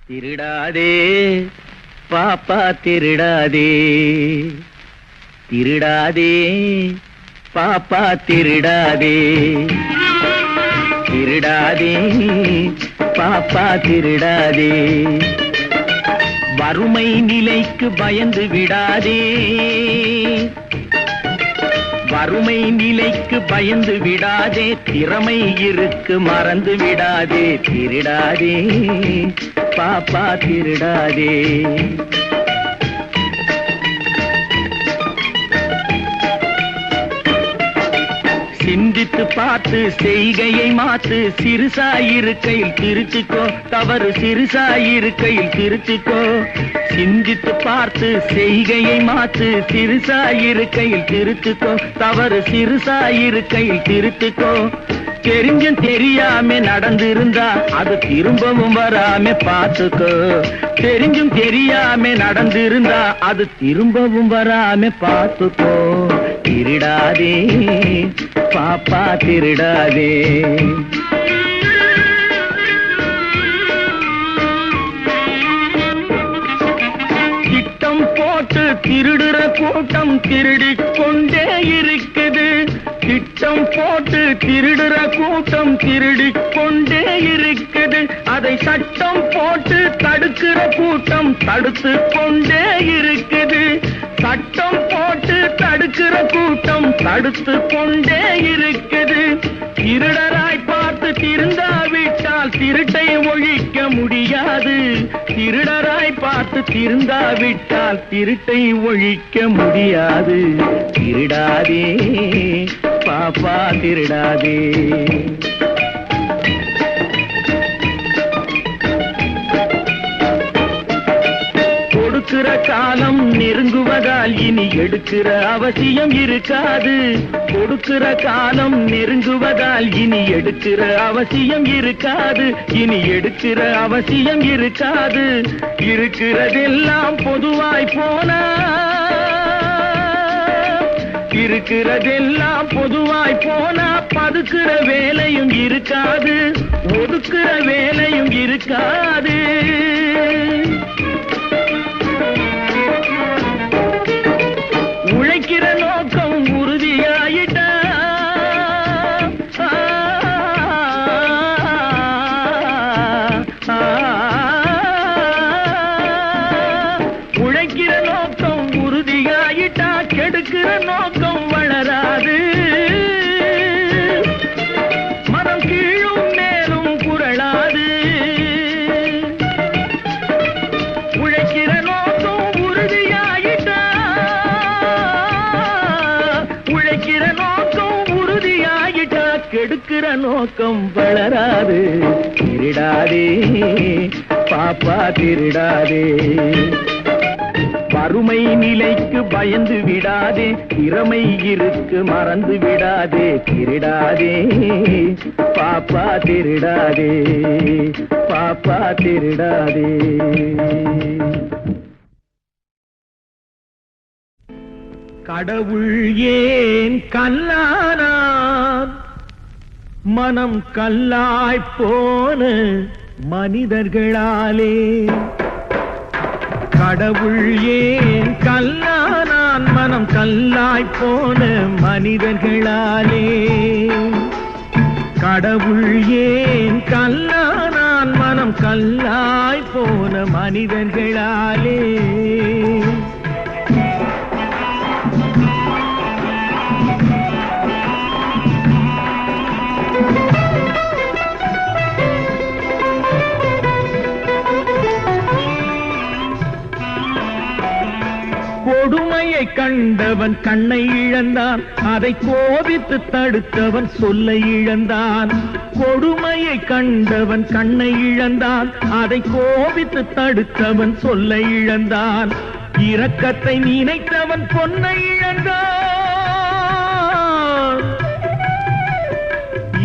திருடாதே பாப்பா திருடாதே, திருடாதே பாப்பா திருடாதே, திருடாதே பாப்பா திருடாதே, வறுமை நிலைக்கு பயந்து விடாதே, வறுமை நிலைக்கு பயந்து விடாதே, திறமை இருக்கு மறந்து விடாதே, திருடாதே பாப்பா திருடாதே. சிந்தித்து பார்த்து செய்கையை மாத்து, சிறுசாயிருக்கையில் திருத்திக்கோ, தவறு சிறுசாயிருக்கையில் திருத்திக்கோ. சிந்தித்து பார்த்து செய்கையை மாத்து, சிறுசாயிருக்கையில் திருத்திக்கோ, தவறு சிறுசாயிருக்கையில் திருத்திக்கோ. தெரிஞ்சும் தெரியாம நடந்திருந்தா அது திரும்பவும் வராம பார்த்துக்கோ, தெரிஞ்சும் தெரியாம நடந்திருந்தா அது திரும்பவும் வராம பார்த்துக்கோ. திருடாதே பாப்பா திருடாதே. திட்டம் போட்டு திருடுற கூட்டம் திருடிக் கொண்டே இருக்குது, திட்டம் போட்டு திருடுற கூட்டம் திருடிக் கொண்டே இருக்குது, அதை சட்டம் போட்டு தடுக்கிற கூட்டம் தடுத்து கொண்டே இருக்குது, சட்டம் போட்டு தடுக்கிற கூட்டம் தடுத்து கொண்டே இருக்குது. திருடராய் பார்த்து திருந்தாவிட்டால் திருட்டை ஒழிக்க முடியாது, திருடராய் பார்த்து திருந்தாவிட்டால் திருட்டை ஒழிக்க முடியாது. திருடாதே பாப்பா திருடாதே. கொடுக்கிற காலம் நெருங்குவதால் இனி எடுக்கிற அவசியம் இருக்காது, கொடுக்கிற காலம் நெருங்குவதால் இனி எடுக்கிற அவசியம் இருக்காது, இனி எடுக்கிற அவசியம் இருக்காது. இருக்கிறதெல்லாம் பொதுவாய் போனா, இருக்கிறதெல்லாம் பொதுவாய் போனா பதுக்கிற வேலையும் இருக்காது, ஒதுக்குற வேலையும் இருக்காது. உழைக்கிற நோக்கம் உறுதியாயிட்டா, உழைக்கிற நோக்கம் உறுதியாயிட்டா கெடுக்கிற நோக்கம் வளராது. மனம் கீழும் மேலும் குரலாது, உழைக்கிற நோக்கம் உறுதியாயிட்டா, உழைக்கிற நோக்கம் உறுதியாயிட்டா கெடுக்கிற நோக்கம் வளராது. திருடாதே பாப்பா திருடாதே. வறுமை நிலைக்கு பயந்து விடாதே, திறமை இருக்கு மறந்து விடாதே, திருடாதே பாப்பா திருடாதே, பாப்பா திருடாதே. கடவுள் ஏன் கல்லானார், மனம் கல்லாய் போன மனிதர்களாலே. கடவுள் ஏன் கல்லானான், மனம் கல்லாய் போன மனிதர்களாலே. கடவுள் ஏன் கல்லானான், மனம் கல்லாய் போன மனிதர்களாலே. கொடுமையை கண்டவன் கண்ணை இழந்தான், அதை கோபித்து தடுத்தவன் சொல்லை இழந்தான். கொடுமையை கண்டவன் கண்ணை இழந்தான், அதை கோபித்து தடுத்தவன் சொல்லை இழந்தான். இரக்கத்தை நினைத்தவன் பொன்னை இழந்தான்,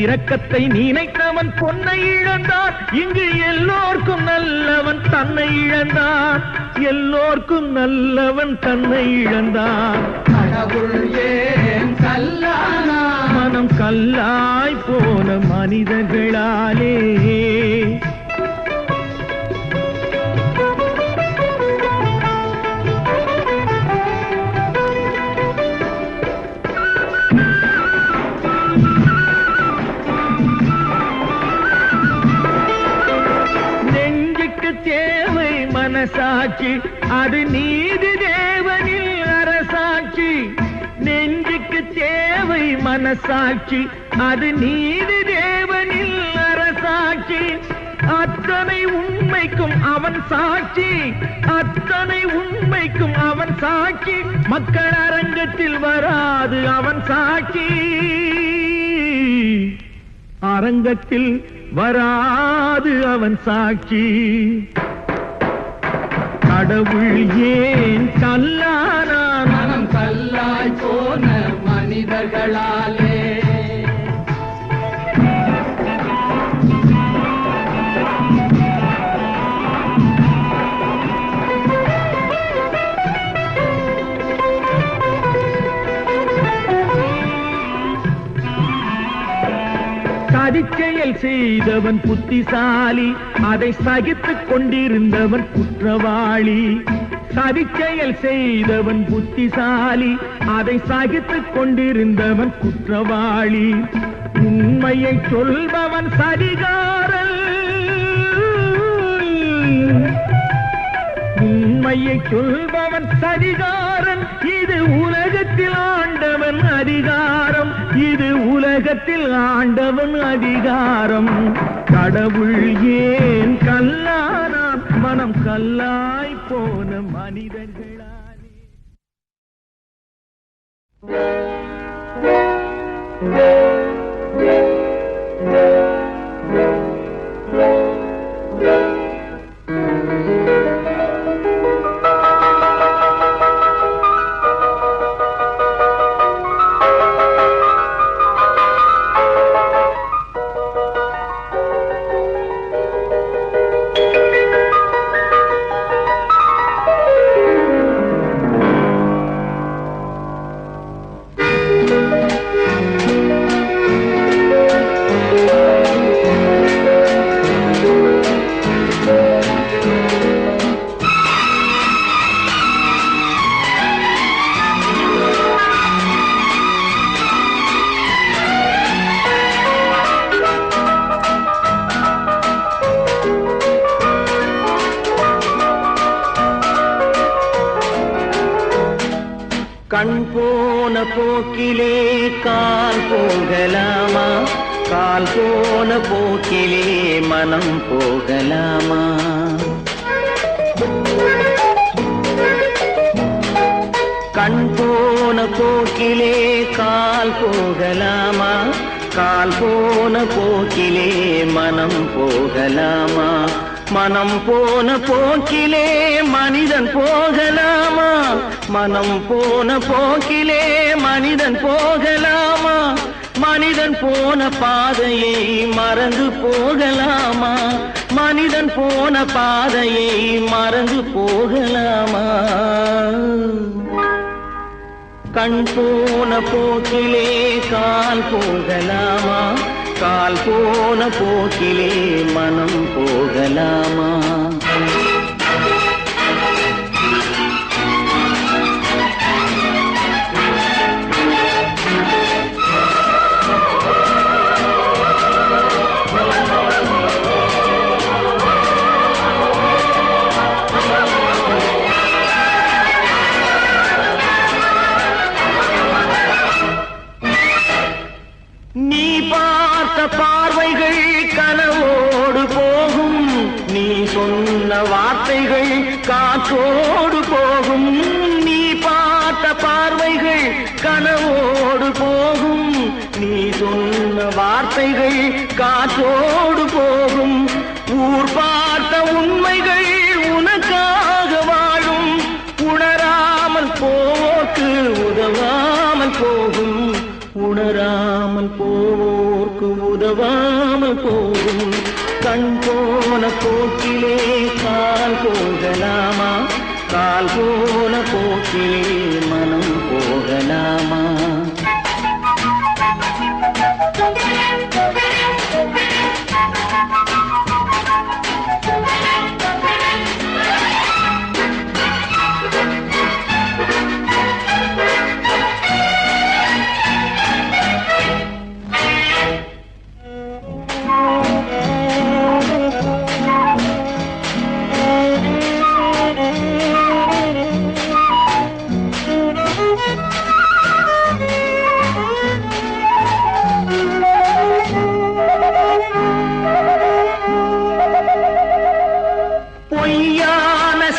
இரக்கத்தை நினைத்தவன் பொன்னை இழந்தான். இங்கு எல்லோர்க்கும் நல்லவன் தன்னை இழந்தான், எல்லோர்க்கும் நல்லவன் தன்னை இழந்தான். கடவுள் ஏன் கல்லானா, மனம் கல்லாய் போன மனிதர்களாலே. மனசாட்சி அது நீதி தேவனில் அரசாட்சி நெஞ்சுக்கு தேவை மனசாட்சி அது நீதி தேவனில் அரசாட்சி அத்தனை உண்மைக்கும் அவன் சாட்சி அத்தனை உண்மைக்கும் அவன் சாட்சி மக்கள் அரங்கத்தில் வராது அவன் சாட்சி அரங்கத்தில் வராது அவன் சாட்சி கடவுள் ஏன் கல்லானான் மனம் கல்லாய் போன மனிதர்களாலே சதிச்செயல் செய்தவன் புத்திசாலி அதை சகித்துக் கொண்டிருந்தவன் குற்றவாளி சதிச்செயல் செய்தவன் புத்திசாலி அதை சகித்துக் கொண்டிருந்தவன் குற்றவாளி உண்மையை சொல்பவன் சதிகாரன் உண்மையை சொல்பவன் சதிகாரன் இது உலகத்தில் ஆண்டவன் அதிகாரம் இது உலகத்தில் ஆண்டவன் அதிகாரம் கடவுள் ஏன் கல்லானான் மனம் கல்லாய் போன மனிதர்களாலே கண் போன போக்கிலே கால் போகலாமா கால் போன போக்கிலே மனம் போகலாமா கண் போன போக்கிலே கால் போகலாமா கால் போன போக்கிலே மனம் போகலாமா மனம் போன போக்கிலே மனிதன் போகலாமா மனம் போன போக்கிலே மனிதன் போகலாமா மனிதன் போன பாதையை மறந்து போகலாமா மனிதன் போன பாதையை மறந்து போகலாமா கண் போன போக்கிலே கால் போகலாமா கால் போன போக்கிலே மனம் போகலாமா நீ பார்த்த பார்வைகள் கனவோடு போகும் நீ சொன்ன வார்த்தைகள் காற்றோடு போகும் நீ பார்த்த பார்வைகள் கனவோடு போகும் நீ சொன்ன வார்த்தைகள் காற்றோடு போகும் ஊர் பார்த்த உண்மைகள் உனக்காக வாழும் உணராமல் போவோர்க்கு உதவாமல் போகும் உணராமல் போவோர்க்கு உதவாமல் போகும் கண் போன போக்கிலே கால் போகலாமா கால் போன போக்கிலே மனம் போகலாமா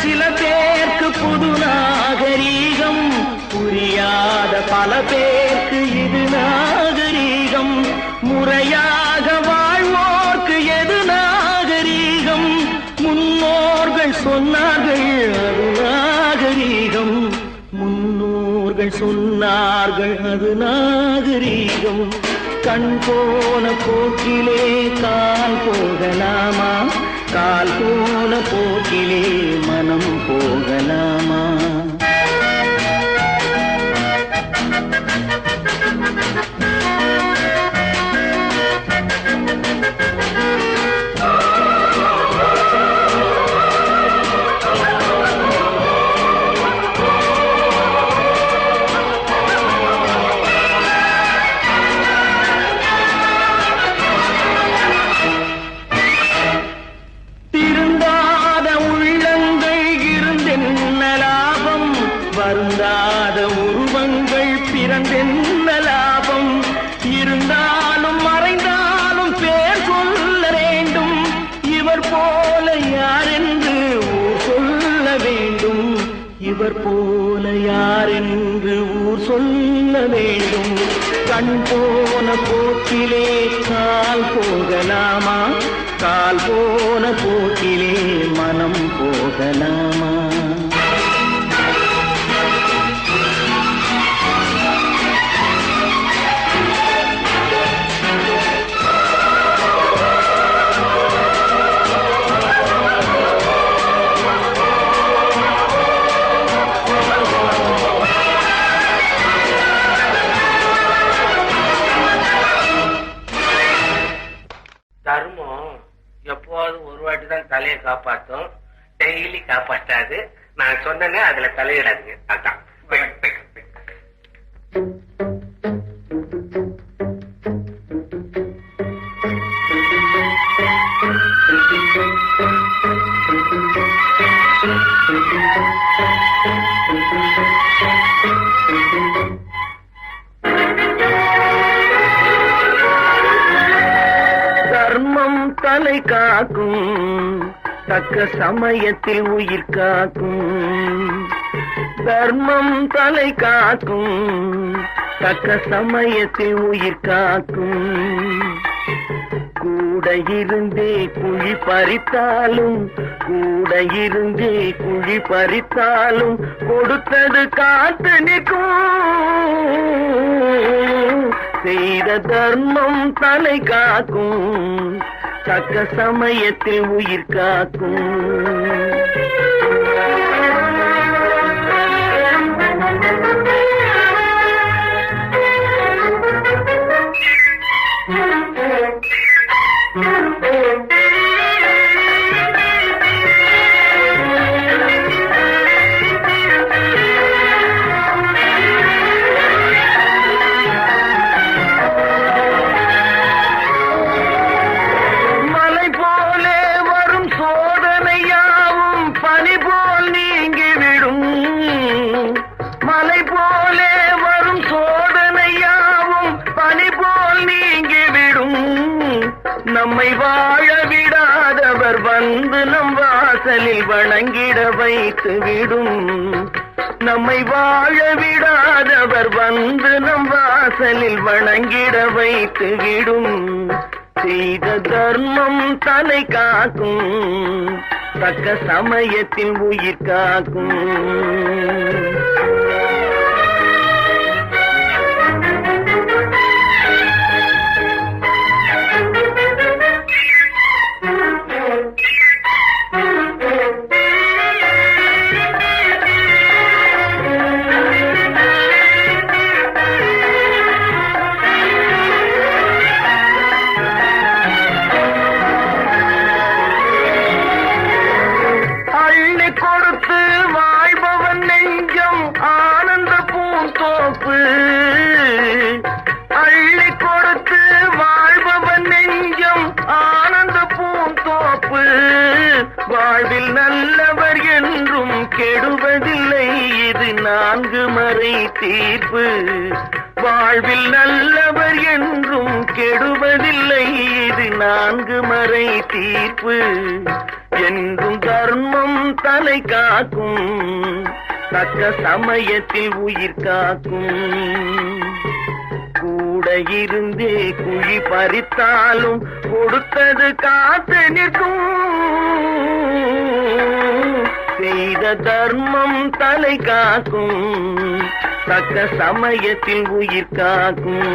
சில பேருக்கு புது நாகரீகம், புரியாத பல பேருக்கு இது நாகரீகம். முறையாக வாழ்வோர்க்கு எது நாகரீகம்? முன்னோர்கள் சொன்னார்கள் அது நாகரீகம். முன்னோர்கள் சொன்னார்கள் அது நாகரீகம். கண் போன போக்கிலே கால் போகலாமா? கால் போன போக்கிலே மனம் போகலாமா? வருந்தாத உருவங்கள் பிறந்தென்ன லாபம்? இருந்தாலும் மறைந்தாலும் பேர் சொல்ல வேண்டும். இவர் போல யாரென்று ஊர் சொல்ல வேண்டும். இவர் போல யாரென்று ஊர் சொல்ல வேண்டும். கண் போன போக்கிலே கால் போகலாமா? கால் போன போக்கிலே மனம் போகலாமா? தர்மம் எப்போது ஒரு வாட்டி தான் தலையை காப்பாற்றும், டெய்லி காப்பாற்றாது. நான் சொன்னேனே அதுல தலையிடாதுங்க. அதான் தர்மம் தலை காக்கும், தக்க சமயத்தில் உயிர் காக்கும். தர்மம் தலை காக்கும், தக்க சமயத்தில் உயிர் காக்கும். கூட இருந்தே குழி பறித்தாலும், கூட இருந்தே குழி பறித்தாலும் கொடுத்தது காத்து நிற்கும். செய்த தர்மம் தலை காக்கும், தக்க சமயத்தில் உயிர் காக்கும். நம்மை வாழ விடாதவர் வந்து நம் வாசலில் வணங்கிட வைத்து விடும். நம்மை வாழ விடாதவர் வந்து நம் வாசலில் வணங்கிட வைத்து விடும். செய்த தர்மம் தலை காக்கும், தக்க சமயத்தில் உயிர் காக்கும். அள்ளி கொடுத்து வாழ்பவன் நெஞ்சம் ஆனந்த பூந்தோப்பு. வாழ்வில் நல்லவர் என்றும் கெடுவதில்லை, இது 4 மறை தீர்ப்பு. வாழ்வில் நல்லவர் என்றும் கெடுவதில்லை, இது 4 மறை தீர்ப்பு. என்றும் தர்மம் தலை காக்கும், தக்க சமயத்தில் உயிர் காக்கும். கூட இருந்தே குழி பறித்தாலும் கொடுத்தது காத்து நிற்கும். செய்த தர்மம் தலை காக்கும், தக்க சமயத்தில் உயிர் காக்கும்.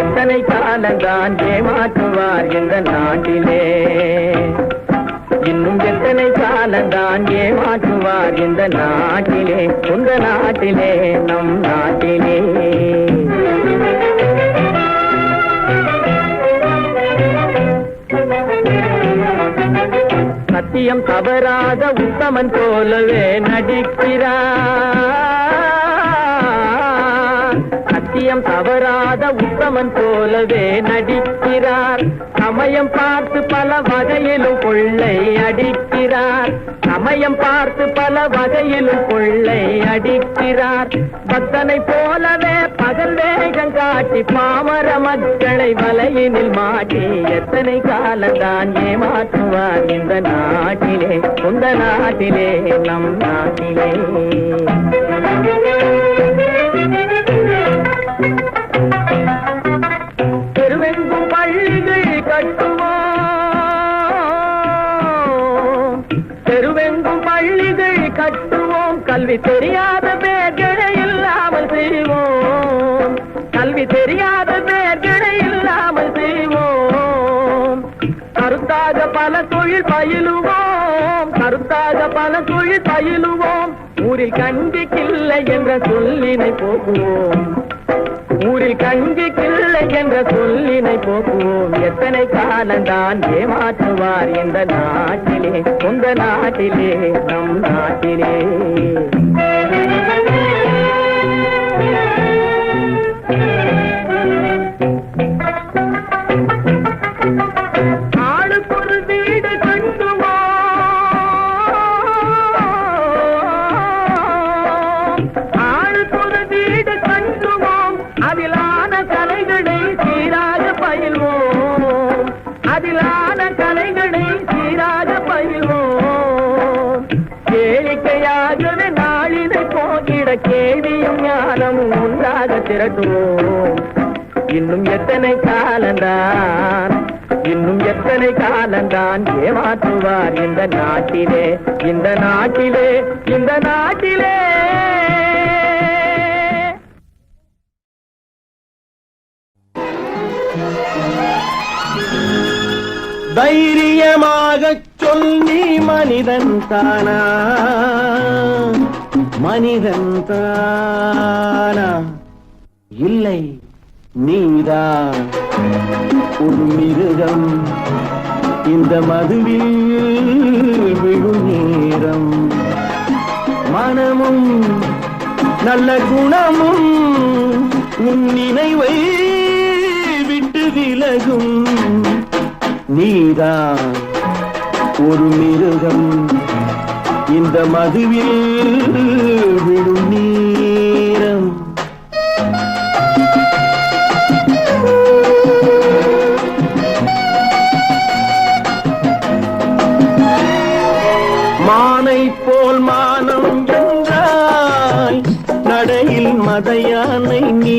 எத்தனை காலந்தான் ஏமாற்றுவார் இந்த நாட்டிலே, இன்னும் எத்தனை காலந்தான் ஏமாற்றுவார் இந்த நாட்டிலே, உந்த நாட்டிலே, நம் நாட்டிலே. சத்தியம் தவறாத உத்தமன் போலவே நடிக்கிறார், சத்தியம் தவறாத உத்தமன் போலவே நடிக்கிறார். சமயம் பார்த்து பல வகையிலும் கொள்ளை அடிக்கிறார், சமயம் பார்த்து பல வகையிலும் கொள்ளை அடிக்கிறார். பக்தனை போலவே பகல் வேகம் காட்டி பாமர மக்களை வலையினில் மாட்டி எத்தனை காலந்தான் ஏமாற்றுவார் இந்த நாட்டிலே, உந்த நாட்டிலே, நம் நாட்டிலே. தெருவெங்கும் பள்ளிகள் கட்டுவோம், தெருவெங்கும் பள்ளிகள் கட்டுவோம், கல்வி தெரியாத பேர்களை இல்லாமல் செய்வோம், கல்வி தெரியாத பேர்களை இல்லாமல் செய்வோம். கருத்தாக பல தொழில் பயிலுவோம், கருத்தாக பல தொழில் பயிலுவோம். ஊரில் கஞ்சிக்கில்லை என்ற சொல்லினை போக்குவோம், ஊரில் கஞ்சிக்கில்லை என்ற சொல்லினை போக்குவோம். எத்தனை காலந்தான் ஏமாற்றுவார் இந்த நாட்டிலே, உந்த நாட்டிலே, நம் நாட்டிலே. ஆளுக்கொரு வீடு கட்டுவோம், ஆளுக்கொரு வீடு கட்டுவோம். அதிலான கலைகளை சீராக பயில்வோம், அதிலான கலைகளை சீராக பயில்வோம். கேளிக்கையாகவே நாளினை போகிட கேள்வியும் ஞானமும் உண்டாக திரட்டுவோம். இன்னும் எத்தனை காலந்தான், இன்னும் எத்தனை காலந்தான் ஏமாற்றுவார் இந்த நாட்டிலே, இந்த நாட்டிலே, இந்த நாட்டிலே. தைரியமாகச் சொல், நீ மனிதன் தானா, மனிதன் தானா? இல்லை, நீதான் ஒரு மிருகம். இந்த மதுவில் விழும் நேரம் மனமும் நல்ல குணமும் உன் நினைவை விட்டு விலகும். நீதான் ஒரு மிருகம். இந்த மதுவில் விழும் நேரம் மானை போல் மானம் என்றாய், நடையில் மதையானை நீ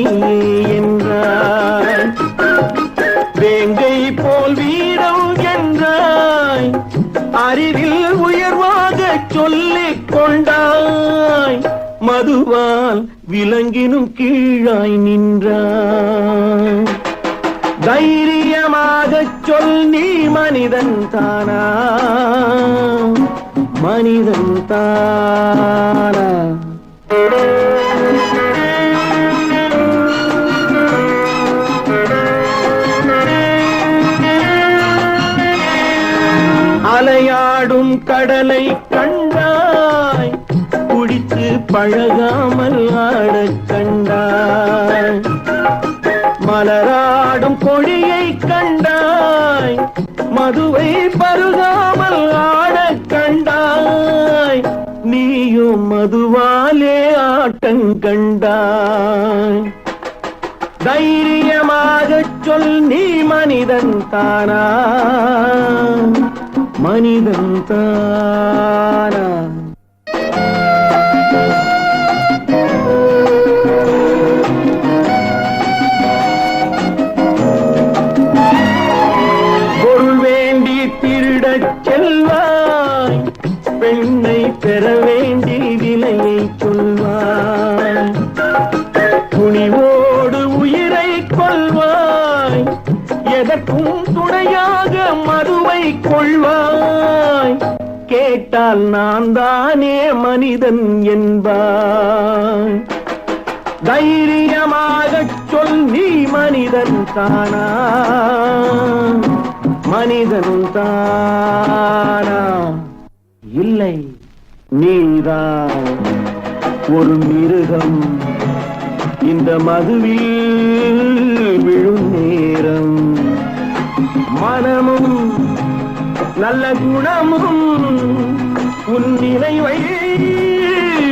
என்றாய். வேங்கை போல் வீரம் என்றாய், அறிவில் உயர்வாக சொல்லிக் கொண்டாய். மதுவால் விலங்கினும் கீழாய் நின்றாய். தானா மனிதன் தானா அலையாடும் கடலை கண்டாய் குடித்து பழகாமல் ஆடக் கண்டாய் மலராடும் கொடியை கண்டாய் மதுவை பருகாமல் ஆடக் கண்டாய் நீயும் மதுவாலே ஆட்டங்கண்டாய் தைரியமாகச் சொல் நீ மனிதன் தானா மனிதன் தானா பொருள் வேண்டி திருடச் செல்வாய் பெண்ணை பெற வேண்டி விலையை சொல்வாய் துணிவோடு உயிரை கொள்வாய் எதற்கும் துணையாக மதுவை கொள்வாய் கேட்டால் நான் தானே மனிதன் என்பாய் தைரியமாகச் சொல் நீ மனிதன் தானா மனிதன் தானா இல்லை நீதான் ஒரு மிருகம் இந்த மதுவில் விழும் நேரம் மனமும் நல்ல குணமும் உன் நினைவை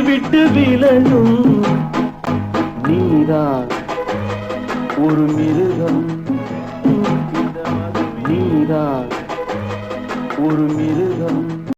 விட்டு விலகும் நீதான் ஒரு மிருகம் நீதான் ஒரு மிருகம்